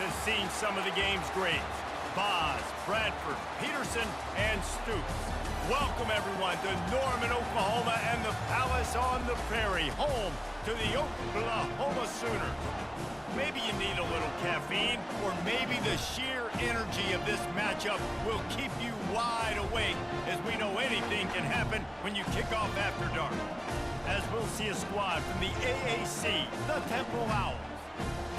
has seen some of the game's greats. Boz, Bradford, Peterson, and Stoops. Welcome, everyone, to Norman, Oklahoma, and the Palace on the Prairie, home to the Oklahoma Sooners. Maybe you need a little caffeine, or maybe the sheer energy of this matchup will keep you wide awake, as we know anything can happen when you kick off after dark. As we'll see a squad from the AAC, the Temple Owls,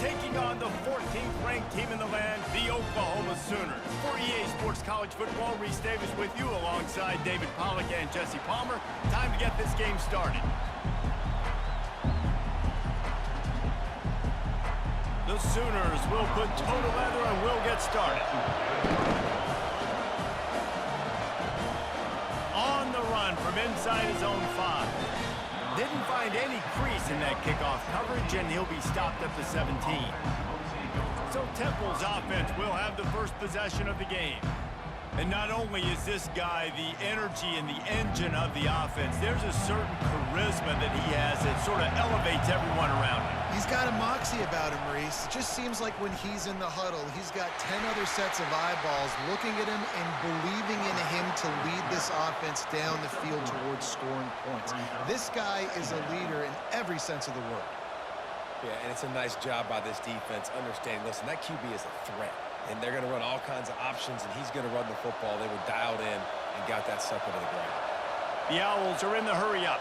taking on the 14th ranked team in the land, the Oklahoma Sooners. For EA Sports College Football, Reese Davis with you alongside David Pollack and Jesse Palmer. Time to get this game started. The Sooners will put toe to leather and will get started. On the run from inside his own 5. Didn't find any crease in that kickoff coverage, and he'll be stopped at the 17. So Temple's offense will have the first possession of the game. And not only is this guy the energy and the engine of the offense, there's a certain charisma that he has that sort of elevates everyone around him. He's got a moxie about him, Reese. It just seems like when he's in the huddle, he's got 10 other sets of eyeballs looking at him and believing in him to lead this offense down the field towards scoring points. This guy is a leader in every sense of the word. Yeah, and it's a nice job by this defense understanding, listen, that QB is a threat. And they're going to run all kinds of options, and he's going to run the football. They were dialed in and got that sucker to the ground. The Owls are in the hurry-up.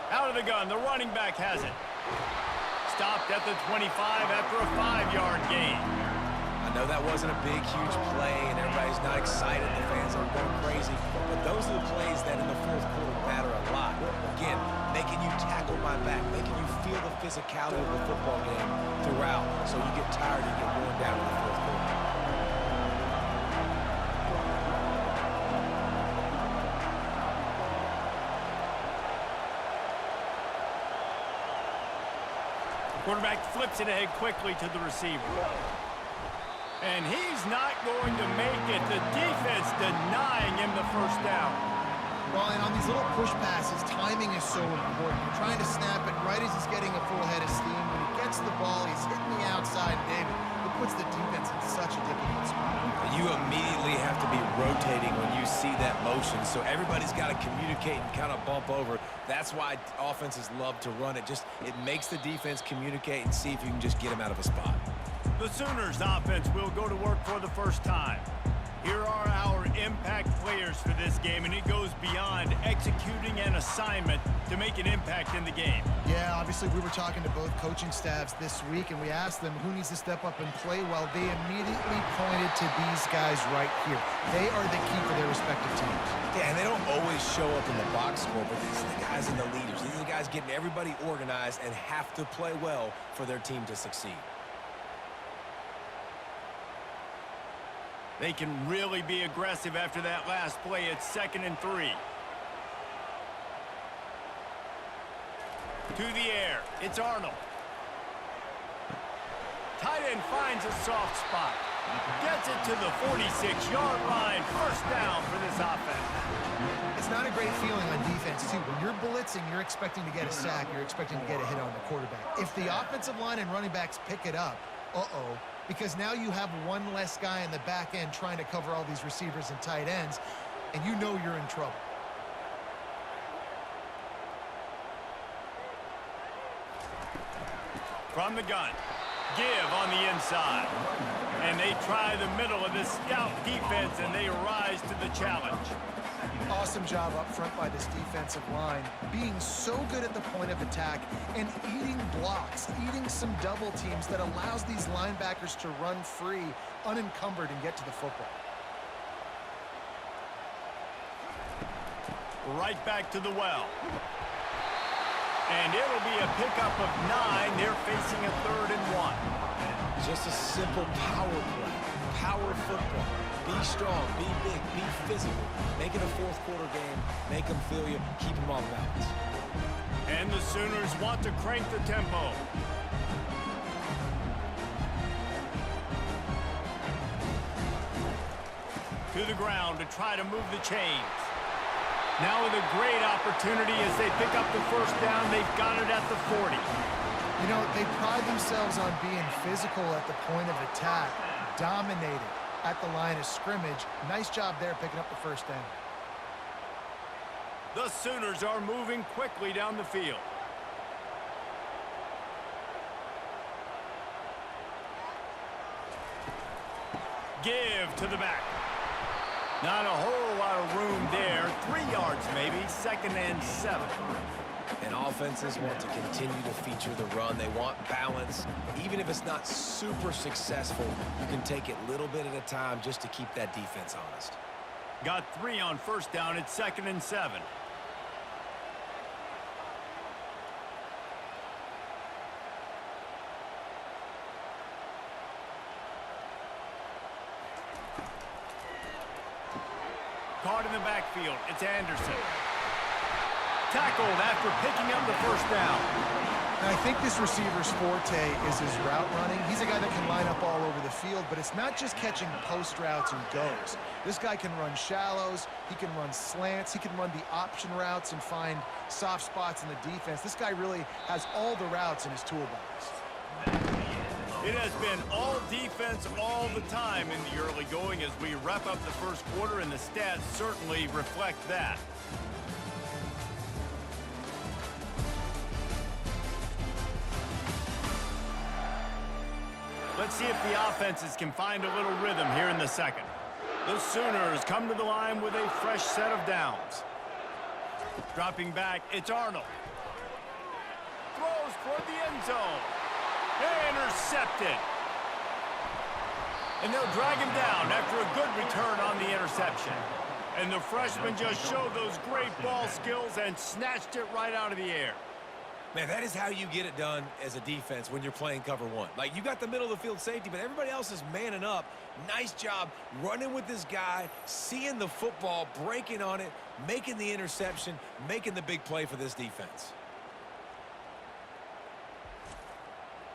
Out of the gun, the running back has it. Stopped at the 25 after a 5-yard gain. I know that wasn't a big, huge play, and everybody's not excited. The fans are going crazy. But those are the plays that in the fourth quarter matter a lot. Again, making you tackle my back, making you feel the physicality of the football game throughout, so you get tired and get worn down in the fourth quarter. Quarterback flips it ahead quickly to the receiver. And he's not going to make it. The defense denying him the first down. Well, and on these little push passes, timing is so important. You're trying to snap it right as he's getting a full head of steam. When he gets the ball, he's hitting the outside, David. It puts the defense in such a difficult spot. You immediately have to be rotating when you see that motion, so everybody's got to communicate and kind of bump over. That's why offenses love to run it. It makes the defense communicate and see if you can just get him out of a spot. The Sooners offense will go to work for the first time. Here are our impact players for this game, and it goes beyond executing an assignment to make an impact in the game. Yeah, obviously we were talking to both coaching staffs this week, and we asked them who needs to step up and play well. They immediately pointed to these guys right here. They are the key for their respective teams. Yeah, and they don't always show up in the box score, but these are the guys and the leaders. These are the guys getting everybody organized and have to play well for their team to succeed. They can really be aggressive after that last play. It's 2nd and 3. To the air. It's Arnold. Tight end finds a soft spot. Gets it to the 46-yard line. First down for this offense. It's not a great feeling on defense, too. When you're blitzing, you're expecting to get a sack. You're expecting to get a hit on the quarterback. If the offensive line and running backs pick it up, because now you have one less guy in the back end trying to cover all these receivers and tight ends, and you know you're in trouble. From the gun, give on the inside. And they try the middle of this scout defense, and they rise to the challenge. Awesome job up front by this defensive line, being so good at the point of attack and eating blocks, eating some double teams that allows these linebackers to run free, unencumbered, and get to the football. Right back to the well. And it'll be a pickup of 9. They're facing a 3rd and 1. Just a simple power play, power football. Be strong, be big, be physical. Make it a fourth quarter game. Make them feel you. Keep them off balance. And the Sooners want to crank the tempo. To the ground to try to move the chains. Now with a great opportunity as they pick up the first down. They've got it at the 40. You know, they pride themselves on being physical at the point of attack, dominated at the line of scrimmage. Nice job there picking up the first down. The Sooners are moving quickly down the field. Give to the back. Not a whole lot of room there. 3 yards maybe, 2nd and 7. And offenses want to continue to feature the run. They want balance. Even if it's not super successful, you can take it little bit at a time just to keep that defense honest. Got 3 on first down. It's 2nd and 7. Caught in the backfield. It's Anderson. Tackled after picking up the first down. And I think this receiver's forte is his route running. He's a guy that can line up all over the field, but it's not just catching post routes and goes. This guy can run shallows, he can run slants, he can run the option routes and find soft spots in the defense. This guy really has all the routes in his toolbox. It has been all defense all the time in the early going as we wrap up the first quarter, and the stats certainly reflect that. Let's see if the offenses can find a little rhythm here in the second. The Sooners come to the line with a fresh set of downs. Dropping back, it's Arnold. Throws toward the end zone. Intercepted. And they'll drag him down after a good return on the interception. And the freshman just showed those great ball skills and snatched it right out of the air. Man, that is how you get it done as a defense when you're playing cover one. Like, you got the middle of the field safety, but everybody else is manning up. Nice job running with this guy, seeing the football, breaking on it, making the interception, making the big play for this defense.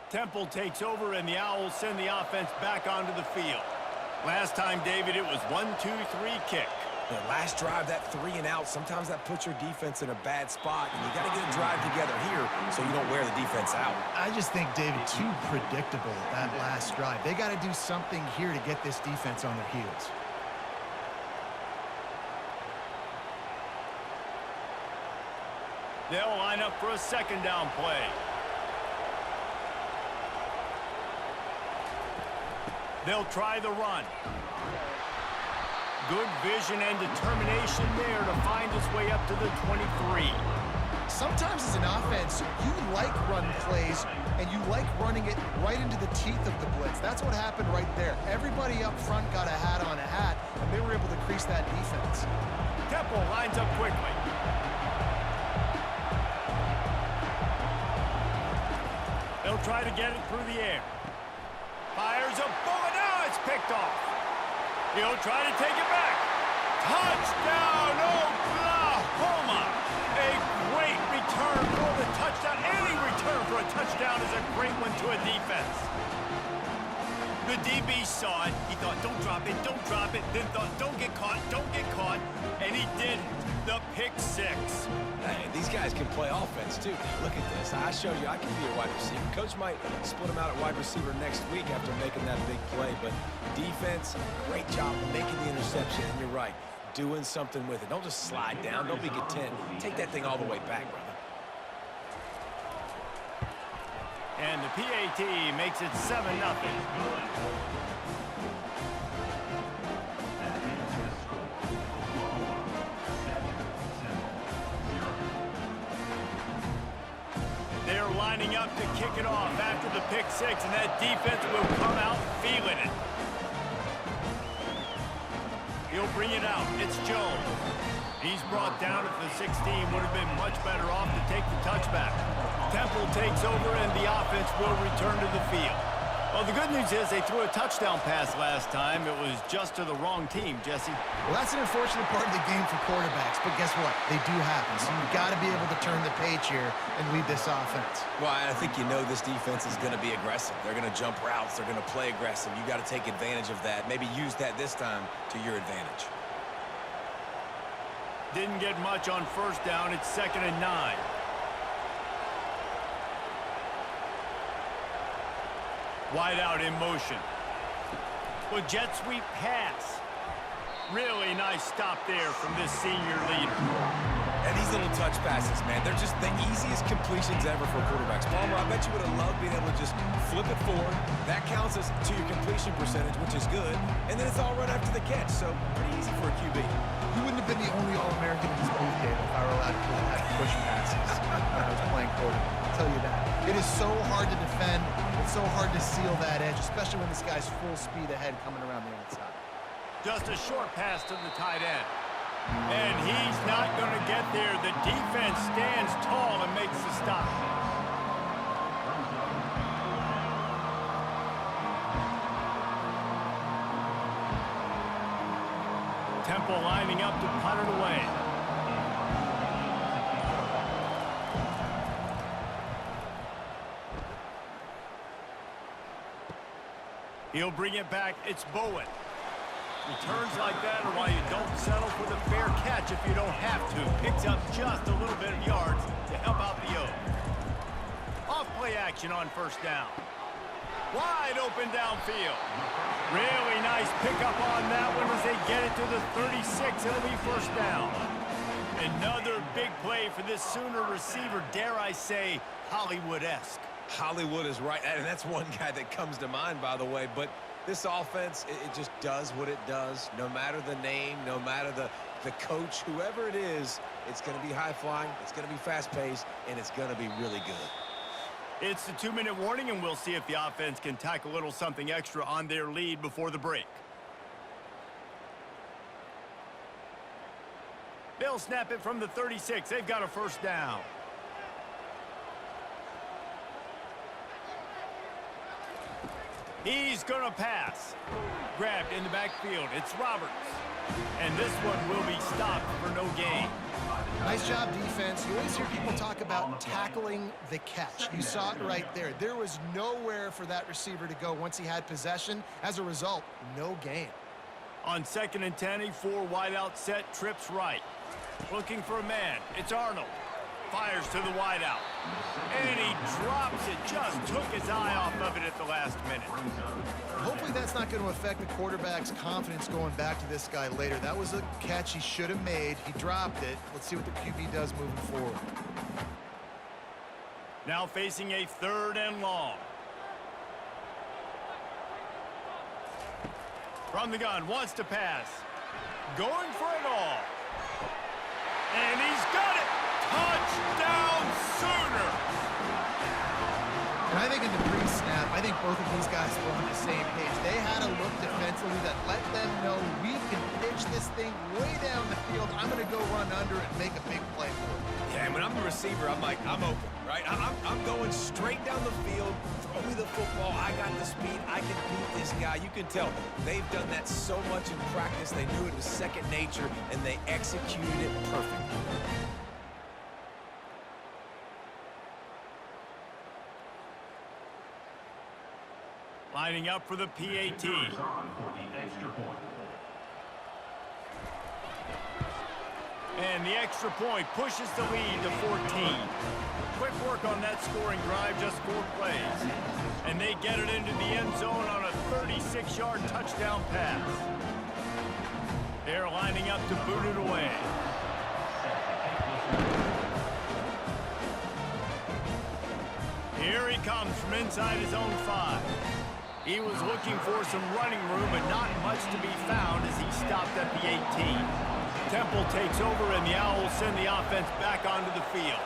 Temple takes over, and the Owls send the offense back onto the field. Last time, David, it was 1-2-3 kick. The last drive, that 3 and out, sometimes that puts your defense in a bad spot, and you got to get a drive together here so you don't wear the defense out. I just think, David, too predictable, that last drive. They got to do something here to get this defense on their heels. They'll line up for a second down play. They'll try the run. Good vision and determination there to find his way up to the 23. Sometimes as an offense, you like run plays, and you like running it right into the teeth of the blitz. That's what happened right there. Everybody up front got a hat on a hat, and they were able to crease that defense. Temple lines up quickly. They'll try to get it through the air. Fires a bullet. Now it's picked off. He'll try to take it back. Touchdown, Oklahoma! A great return for the touchdown. Any return for a touchdown is a great one to a defense. The DB saw it. He thought, don't drop it, don't drop it. Then thought, don't get caught, don't get caught. And he didn't. The pick six. Hey, these guys can play offense, too. Look at this. I show you I can be a wide receiver. Coach might split him out at wide receiver next week after making that big play. But defense, great job making the interception. And you're right, doing something with it. Don't just slide down. Don't be content. Take that thing all the way back, brother. And the PAT makes it 7-0. They're lining up to kick it off after the pick six, and that defense will come out feeling it. He'll bring it out. It's Jones. He's brought down at the 16. Would have been much better off to take the touchback. Temple takes over, and the offense will return to the field. Well, the good news is they threw a touchdown pass last time. It was just to the wrong team, Jesse. Well, that's an unfortunate part of the game for quarterbacks, but guess what? They do happen. So you've got to be able to turn the page here and lead this offense. Well, I think you know this defense is going to be aggressive. They're going to jump routes. They're going to play aggressive. You got to take advantage of that. Maybe use that this time to your advantage. Didn't get much on first down. It's 2nd and 9. Wide out in motion. Well, jet sweep pass. Really nice stop there from this senior leader. And these little touch passes, man, they're just the easiest completions ever for quarterbacks. Palmer, I bet you would have loved being able to just flip it forward. That counts as to your completion percentage, which is good. And then it's all run after the catch, so pretty easy for a QB. You wouldn't have been the only All-American in this booth, Dave, if I were allowed to have push passes when I was playing quarterback. I'll tell you that. It is so hard to defend. It's so hard to seal that edge, especially when this guy's full speed ahead coming around the outside. Just a short pass to the tight end. And he's not going to get there. The defense stands tall and makes the stop. Temple lining up to punt it away. He'll bring it back. It's Bowen. Returns like that are why you don't settle for the fair catch if you don't have to. Picks up just a little bit of yards to help out the O's. Off play action on first down. Wide open downfield. Really nice pickup on that one as they get it to the 36. It'll be first down. Another big play for this Sooner receiver, dare I say, Hollywood-esque. Hollywood is right, and that's one guy that comes to mind, by the way, but this offense, it just does what it does. No matter the name, no matter the coach, whoever it is, it's going to be high-flying, it's going to be fast-paced, and it's going to be really good. It's the 2-minute warning, and we'll see if the offense can tack a little something extra on their lead before the break. They'll snap it from the 36. They've got a first down. He's going to pass. Grabbed in the backfield. It's Roberts. And this one will be stopped for no gain. Nice job, defense. You always hear people talk about tackling the catch. You saw it right there. There was nowhere for that receiver to go once he had possession. As a result, no gain. On 2nd and 10, a 4 wide out set, trips right. Looking for a man. It's Arnold. Fires to the wide out. And he drops it. Just took his eye off of it at the last minute. Hopefully that's not going to affect the quarterback's confidence going back to this guy later. That was a catch he should have made. He dropped it. Let's see what the QB does moving forward. Now facing a 3rd and long. From the gun, wants to pass. Going for it all. And he's got it. Touchdown Sooners! And I think in the pre-snap, I think both of these guys were on the same page. They had a look defensively that let them know we can pitch this thing way down the field. I'm going to go run under and make a big play for it. Yeah, and when I'm the receiver, I'm like, I'm open, right? I'm going straight down the field. Throw me the football. I got the speed. I can beat this guy. You can tell they've done that so much in practice. They knew it was second nature, and they executed it perfectly. Lining up for the PAT. And the extra point pushes the lead to 14. Quick work on that scoring drive, just 4 plays. And they get it into the end zone on a 36-yard touchdown pass. They're lining up to boot it away. Here he comes from inside his own 5. He was looking for some running room, but not much to be found as he stopped at the 18. Temple takes over, and the Owls send the offense back onto the field.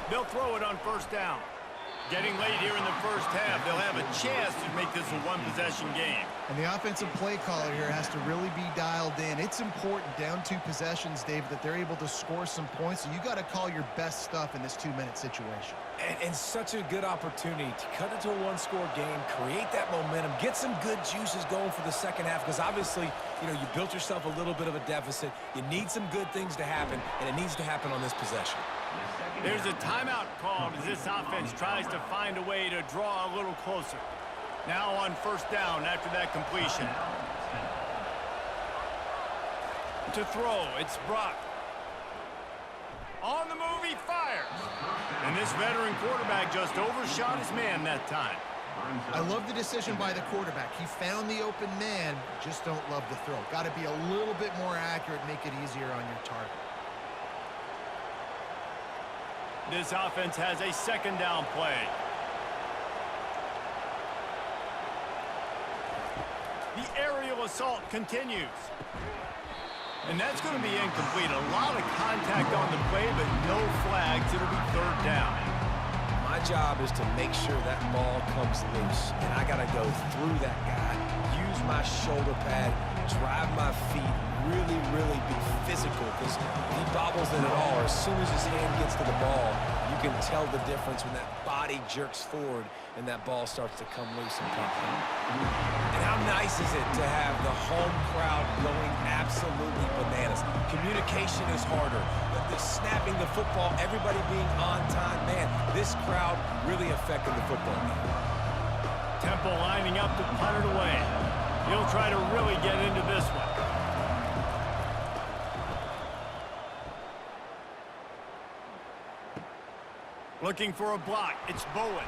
They'll throw it on first down. Getting late here in the first half, they'll have a chance to make this a one-possession game. And the offensive play caller here has to really be dialed in. It's important down 2 possessions, Dave, that they're able to score some points. So you got to call your best stuff in this 2-minute situation. And such a good opportunity to cut into a 1-score game, create that momentum, get some good juices going for the second half, because obviously, you know, you built yourself a little bit of a deficit. You need some good things to happen, and it needs to happen on this possession. There's a timeout called as this offense tries to find a way to draw a little closer. Now on first down after that completion. To throw, it's Brock. On the move, he fires. And this veteran quarterback just overshot his man that time. I love the decision by the quarterback. He found the open man, just don't love the throw. Got to be a little bit more accurate, make it easier on your target. This offense has a second down play. The aerial assault continues. And that's going to be incomplete. A lot of contact on the play, but no flags. It'll be third down. My job is to make sure that ball comes loose. And I got to go through that guy, use my shoulder pad, drive my feet, really, really be physical. Because if he bobbles it at all, or as soon as his hand gets to the ball, you can tell the difference when that body jerks forward and that ball starts to come loose and pop out. And how nice is it to have the home crowd going absolutely bananas? Communication is harder. The snapping the football, everybody being on time. Man, this crowd really affected the football game. Temple lining up to punt it away. He'll try to really get into this one. Looking for a block. It's Bowen.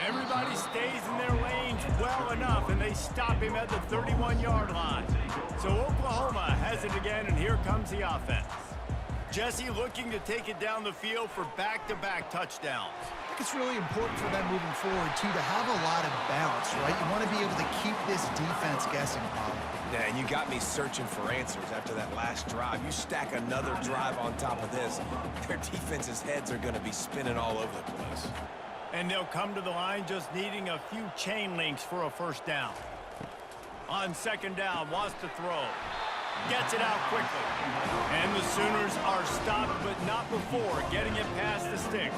Everybody stays in their lanes well enough, and they stop him at the 31-yard line. So Oklahoma has it again, and here comes the offense. Jesse looking to take it down the field for back-to-back touchdowns. I think it's really important for them moving forward, too, to have a lot of bounce, right? You want to be able to keep this defense guessing, Bob. Yeah, and you got me searching for answers after that last drive. You stack another drive on top of this, their defense's heads are going to be spinning all over the place. And they'll come to the line just needing a few chain links for a first down. On second down, wants to throw. Gets it out quickly. And the Sooners are stopped, but not before getting it past the sticks.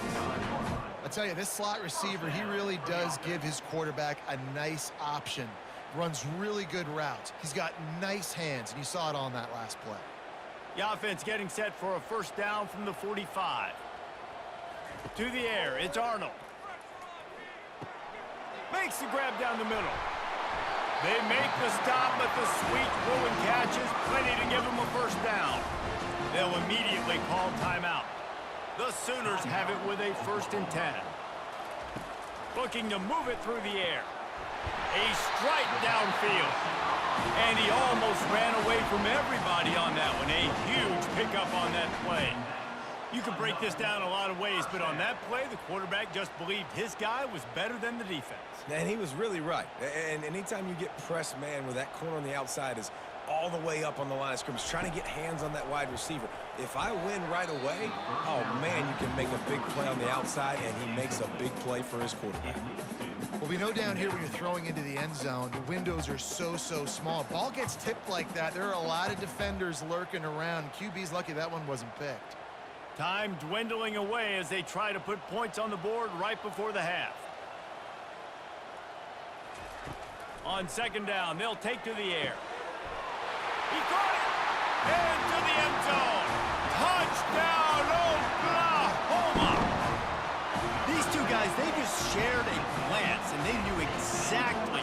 I tell you, this slot receiver, he really does give his quarterback a nice option. Runs really good routes. He's got nice hands, and you saw it on that last play. The offense getting set for a first down from the 45. To the air, it's Arnold. Makes the grab down the middle. They make the stop, but the sweet throw and catch is plenty to give them a first down. They'll immediately call timeout. The Sooners have it with a 1st and 10. Looking to move it through the air. A strike downfield. And he almost ran away from everybody on that one. A huge pickup on that play. You can break this down a lot of ways, but on that play, the quarterback just believed his guy was better than the defense. And he was really right. And anytime you get pressed man where that corner on the outside is all the way up on the line of scrimmage, trying to get hands on that wide receiver. If I win right away, oh, man, you can make a big play on the outside, and he makes a big play for his quarterback. Well, we know down here when you're throwing into the end zone, the windows are so small. Ball gets tipped like that. There are a lot of defenders lurking around. QB's lucky that one wasn't picked. Time dwindling away as they try to put points on the board right before the half. On second down, they'll take to the air. He caught it! And to the end zone! Touchdown, Oklahoma! These two guys, they just shared a glance, and they knew exactly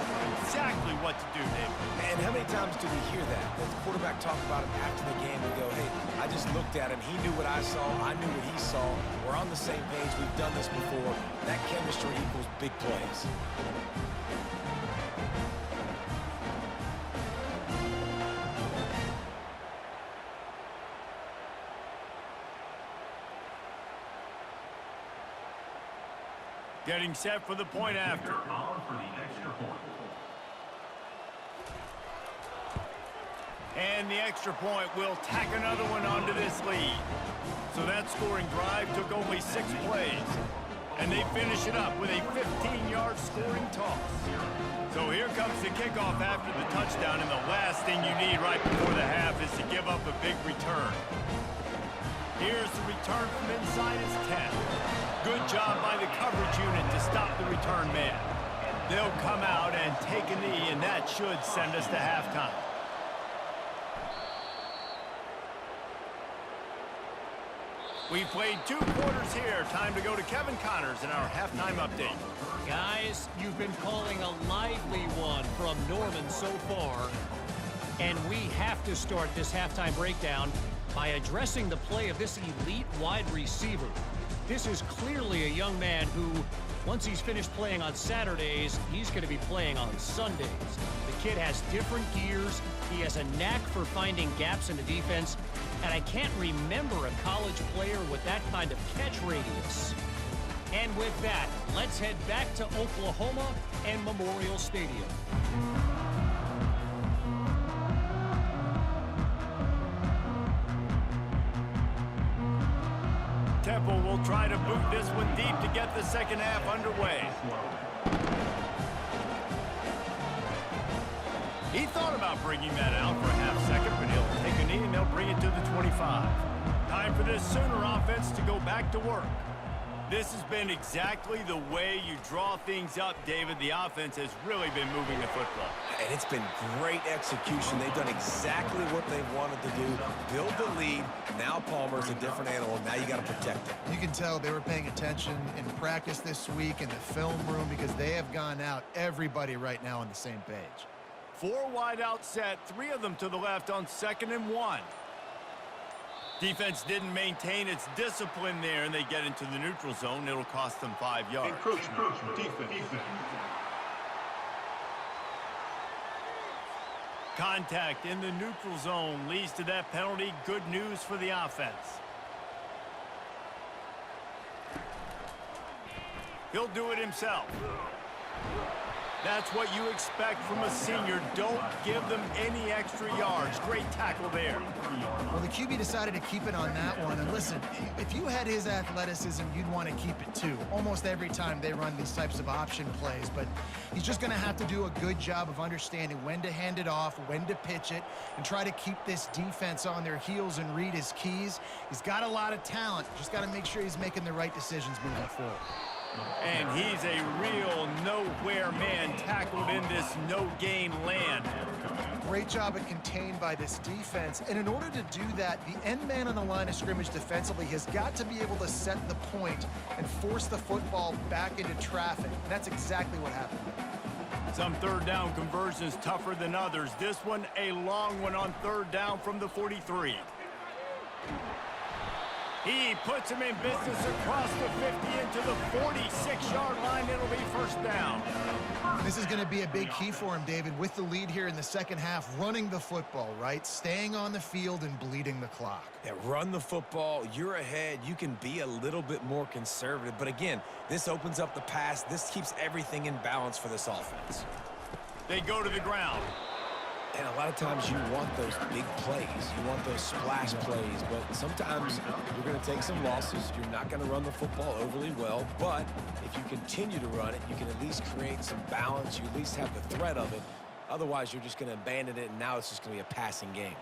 what to do, David. And how many times do we hear that? The quarterback talk about it after the game and go, hey, I just looked at him. He knew what I saw. I knew what he saw. We're on the same page. We've done this before. That chemistry equals big plays. Getting set for the point after. And the extra point will tack another one onto this lead. So that scoring drive took only 6 plays. And they finish it up with a 15-yard scoring toss. So here comes the kickoff after the touchdown, and the last thing you need right before the half is to give up a big return. Here's the return from inside his 10. Good job by the coverage unit to stop the return man. They'll come out and take a knee, and that should send us to halftime. We've played 2 quarters here. Time to go to Kevin Connors in our halftime update. Guys, you've been calling a lively one from Norman so far. And we have to start this halftime breakdown by addressing the play of this elite wide receiver. This is clearly a young man who, Once he's finished playing on Saturdays, he's going to be playing on Sundays. The kid has different gears. He has a knack for finding gaps in the defense. And I can't remember a college player with that kind of catch radius. And with that, let's head back to Oklahoma and Memorial Stadium. Temple will try to boot this one deep to get the second half underway. He thought about bringing that out for a half second, but he'll take a knee and they'll bring it to the 25. Time for this Sooner offense to go back to work. This has been exactly the way you draw things up, David. The offense has really been moving the football. And it's been great execution. They've done exactly what they wanted to do. Build the lead. Now Palmer's a different animal. Now you got to protect him. You can tell they were paying attention in practice this week in the film room because they have gone out, everybody right now on the same page. 4 wide out set, 3 of them to the left on 2nd and 1. Defense didn't maintain its discipline there, and they get into the neutral zone. It'll cost them 5 yards. Encroachment. Defense. Contact in the neutral zone leads to that penalty. Good news for the offense. He'll do it himself. That's what you expect from a senior. Don't give them any extra yards. Great tackle there. Well, the QB decided to keep it on that one. And listen, if you had his athleticism, you'd want to keep it too. Almost every time they run these types of option plays. But he's just going to have to do a good job of understanding when to hand it off, when to pitch it, and try to keep this defense on their heels and read his keys. He's got a lot of talent. Just got to make sure he's making the right decisions moving forward. And he's a real nowhere man tackled in this no-gain land. Great job at contained by this defense. And in order to do that, the end man on the line of scrimmage defensively has got to be able to set the point and force the football back into traffic. And that's exactly what happened. Some third down conversions tougher than others. This one a long one on 3rd down from the 43. He puts him in business across the 50 into the 46-yard line. It'll be 1st down. This is going to be a big key for him, David, with the lead here in the second half, running the football, right? Staying on the field and bleeding the clock. Yeah, run the football. You're ahead. You can be a little bit more conservative. But again, this opens up the pass. This keeps everything in balance for this offense. They go to the ground. And a lot of times you want those big plays. You want those splash plays. But sometimes you're going to take some losses. You're not going to run the football overly well. But if you continue to run it, you can at least create some balance. You at least have the threat of it. Otherwise, you're just going to abandon it, and now it's just going to be a passing game.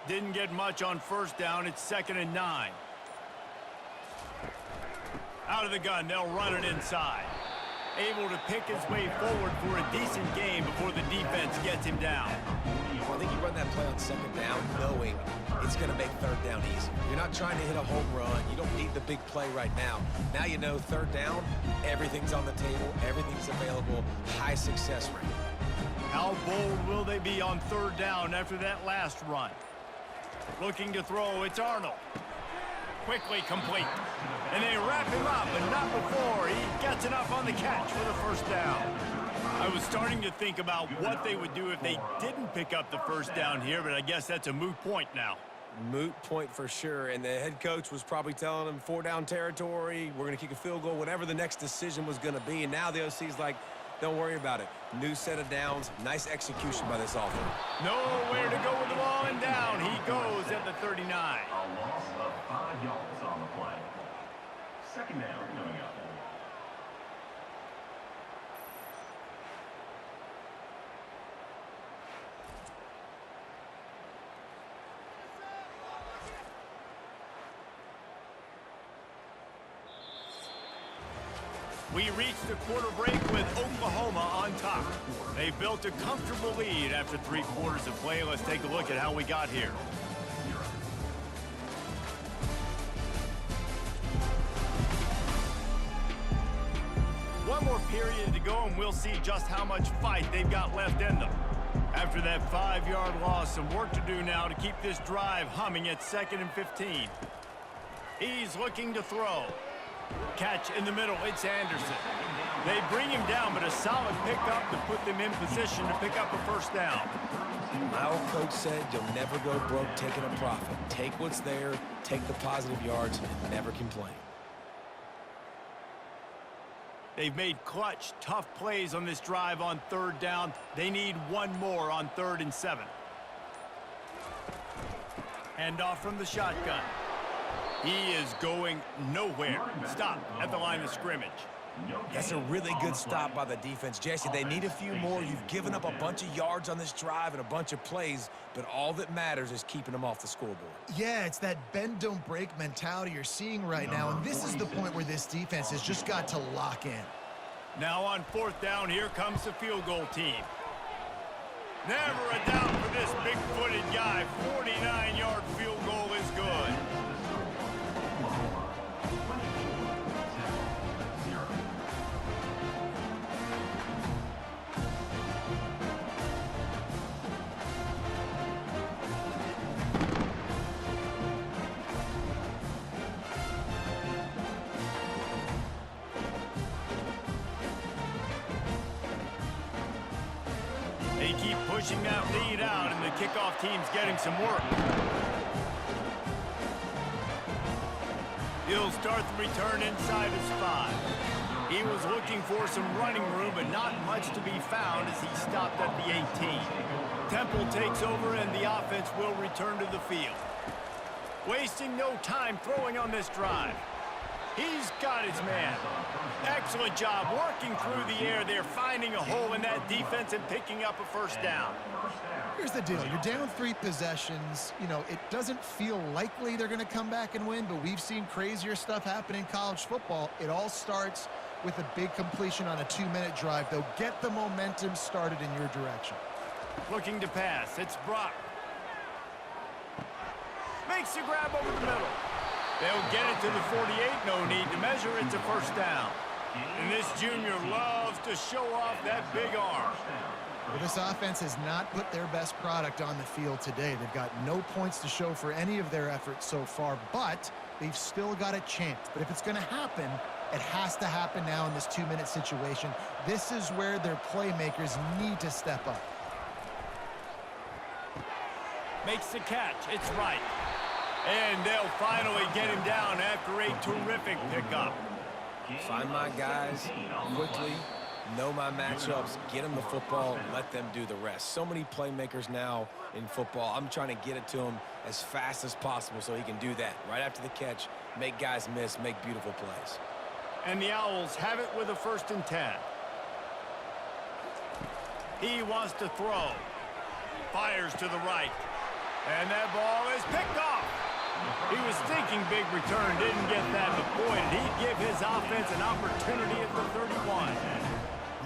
Didn't get much on 1st down. It's 2nd and 9. Out of the gun, they'll run it inside. Able to pick his way forward for a decent game before the defense gets him down. Well, I think you run that play on 2nd down knowing it's going to make 3rd down easy. You're not trying to hit a home run. You don't need the big play right now. Now you know 3rd down, everything's on the table, everything's available, high success rate. How bold will they be on 3rd down after that last run? Looking to throw, it's Arnold. Quickly complete. And they wrap him up, but not before he gets enough on the catch for the 1st down. I was starting to think about what they would do if they didn't pick up the 1st down here, but I guess that's a moot point now. Moot point for sure, and the head coach was probably telling them 4-down territory, we're going to kick a field goal, whatever the next decision was going to be, and now the OC's like, don't worry about it. New set of downs, nice execution by this offense. Nowhere to go with the ball, and down he goes at the 39. A loss of 5 yards on the play. 2nd down coming up. We reached the quarter break with Oklahoma on top. They built a comfortable lead after 3 quarters of play. Let's take a look at how we got here. One more period to go, and we'll see just how much fight they've got left in them. After that 5-yard loss, some work to do now to keep this drive humming at 2nd and 15. He's looking to throw. Catch in the middle, it's Anderson. They bring him down, but a solid pickup to put them in position to pick up a first down. My old coach said you'll never go broke taking a profit. Take what's there, take the positive yards, and never complain. They've made clutch, tough plays on this drive on third down. They need one more on 3rd and 7. Hand off from the shotgun. He is going nowhere. Stop at the line of scrimmage. That's a really good stop by the defense. Jesse, they need a few more. You've given up a bunch of yards on this drive and a bunch of plays, but all that matters is keeping them off the scoreboard. Yeah, it's that bend, don't break mentality you're seeing right now, and this is the point where this defense has just got to lock in. Now on 4th down, here comes the field goal team. Never a doubt for this big-footed guy. 49-yard field goal is good. They keep pushing that lead out, and the kickoff team's getting some work. He'll start the return inside his 5. He was looking for some running room, but not much to be found as he stopped at the 18. Temple takes over, and the offense will return to the field. Wasting no time throwing on this drive. He's got his man. Excellent job working through the air there, finding a hole in that defense and picking up a first down. Here's the deal. You're down 3 possessions. You know, it doesn't feel likely they're going to come back and win, but we've seen crazier stuff happen in college football. It all starts with a big completion on a 2-minute drive. They'll get the momentum started in your direction. Looking to pass. It's Brock. Makes the grab over the middle. They'll get it to the 48. No need to measure. It's a first down. And this junior loves to show off that big arm. Well, this offense has not put their best product on the field today. They've got no points to show for any of their efforts so far, but they've still got a chance. But if it's going to happen, it has to happen now in this 2-minute situation. This is where their playmakers need to step up. Makes the catch. It's right. And they'll finally get him down after a terrific pickup. Find my guys quickly, know my matchups, get them the football, let them do the rest. So many playmakers now in football. I'm trying to get it to him as fast as possible so he can do that. Right after the catch, make guys miss, make beautiful plays. And the Owls have it with a 1st and 10. He wants to throw. Fires to the right. And that ball is picked off. He was thinking big return, didn't get that, but boy, did he give his offense an opportunity at the 31.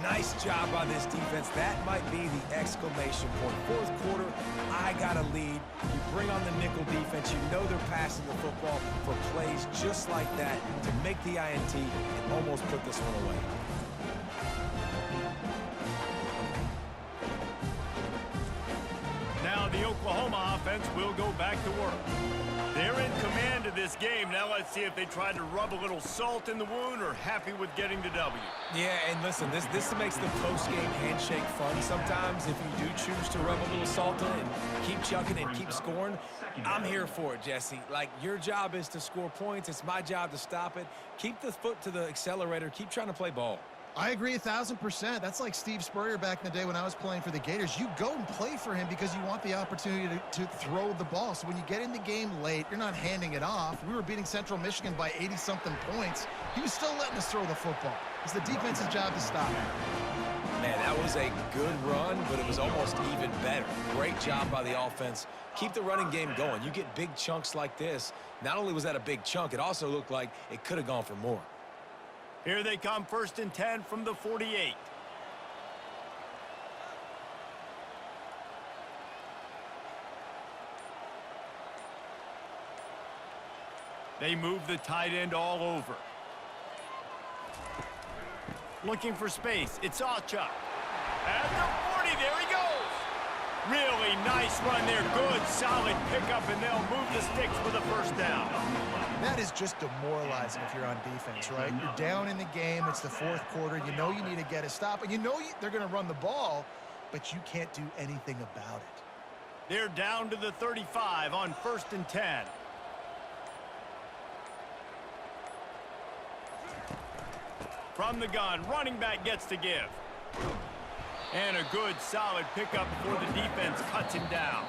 Nice job by this defense. That might be the exclamation point. 4th quarter, I got a lead. You bring on the nickel defense. You know they're passing the football for plays just like that to make the INT and almost put this one away. Now the Oklahoma offense will go back to work. They're in command of this game. Now let's see if they try to rub a little salt in the wound or happy with getting the W. Yeah, and listen, this makes the post-game handshake fun sometimes. If you do choose to rub a little salt in and keep chucking and keep scoring, I'm here for it, Jesse. Like, your job is to score points. It's my job to stop it. Keep the foot to the accelerator. Keep trying to play ball. I agree 1,000%. That's like Steve Spurrier back in the day when I was playing for the Gators. You go and play for him because you want the opportunity to throw the ball. So when you get in the game late, you're not handing it off. We were beating Central Michigan by 80-something points. He was still letting us throw the football. It's the defense's job to stop it. Man, that was a good run, but it was almost even better. Great job by the offense. Keep the running game going. You get big chunks like this. Not only was that a big chunk, it also looked like it could have gone for more. Here they come, 1st and 10 from the 48. They move the tight end all over. Looking for space. It's Awchuk. At the 40, there he goes. Really nice run there. Good, solid pickup, and they'll move the sticks for the first down. That is just demoralizing if you're on defense, right? You're down in the game. It's the fourth quarter. You know you need to get a stop, and you know they're going to run the ball, but you can't do anything about it. They're down to the 35 on 1st and 10. From the gun, running back gets to give. And a good, solid pickup before the defense cuts him down.